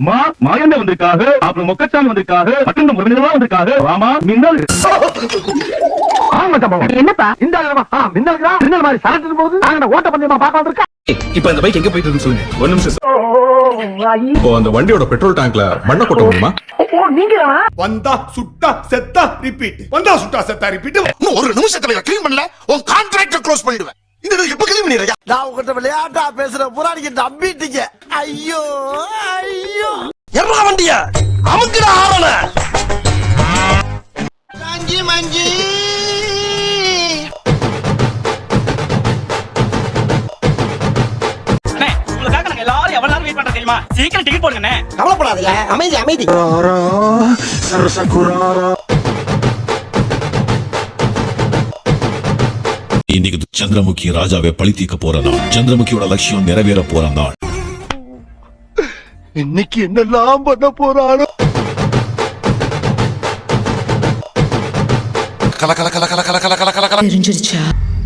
மாயண்ட வந்திருக்காக, அப்புறம் மொக்கச்சாமி வந்திருக்காக, பட்டணம் உறவினர்களா வந்திருக்காக. வாமா மின்னல். என்னப்பா இந்த மின்னல் மாதிரி சரட்டு போது நாங்க ஓட்ட பந்தயமா பார்க்க வந்திருக்கோம். இப்ப அந்த பைக் எங்க போயிட்டு இருக்குன்னு சொல்லுங்க. ஒரு நிமிஷம். இப்போ அந்த வண்டியோட பெட்ரோல் டேங்க்ல மண்ணை கொட்ட முடியுமா? வந்தா சுட்டா செத்தா ரிப்பீட். வந்தா சுட்டா செத்தா ரிப்பீட். ஒரு நிமிஷத்துல க்ளீன் பண்ணல உன் கான்ட்ராக்ட க்ளோஸ் பண்ணிடுவேன். இந்த எப்ப க்ளீன் பண்ணிடுறீங்க? நான் உங்ககிட்ட விளையாட்டா பேசுற புறாடிக்கு நம்பிட்டீங்க. ஐயோ ஐயோ. எவ்வளவு வண்டியா? அமுக்குடா ஆவல. மஞ்சி மஞ்சி. சீக்கிரம் டிக்கெட் போடுங்க. கவலைப்படாதீங்க. அமைதி அமைதி. இன்னைக்கு சந்திரமுகி ராஜாவை பழி தீர்க்க போற நாள். சந்திரமுகியோட லட்சியம் நிறைவேற போற நாள். இன்னைக்கு என்னெல்லாம் பண்ண போறானோ. கல கல கல கல கல கல கல கல கல. தெரிஞ்சிருச்சா?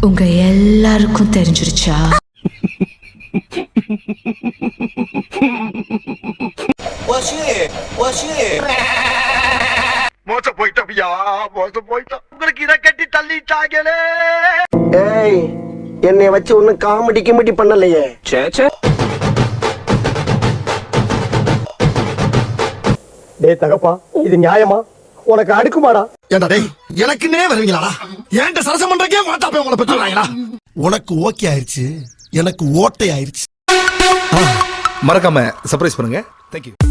உங்க எல்லாருக்கும் தெரிஞ்சிருச்சா? மோச போயிட்டோம்யா, மோச போயிட்டோம். உங்களுக்கு இத கட்டி தள்ளிட்டாங்களே. ஏய், என்னைய வச்சு ஒன்னும் காமெடி கிமெடி பண்ணலையே. டேய் தகப்பா, இது நியாயமா? உனக்கு அடுக்குமாடா? ஏண்டா டேய், எனக்குன்னே வருவீங்களாடா? ஏன்ட சரசம் பண்றக்கே மாட்டாப்பே உங்களை பெற்றுறாங்களா? உனக்கு ஓகே ஆயிருச்சு, எனக்கு ஓட்டை ஆயிருச்சு. மறக்காம சர்ப்ரைஸ் பண்ணுங்க. Thank you.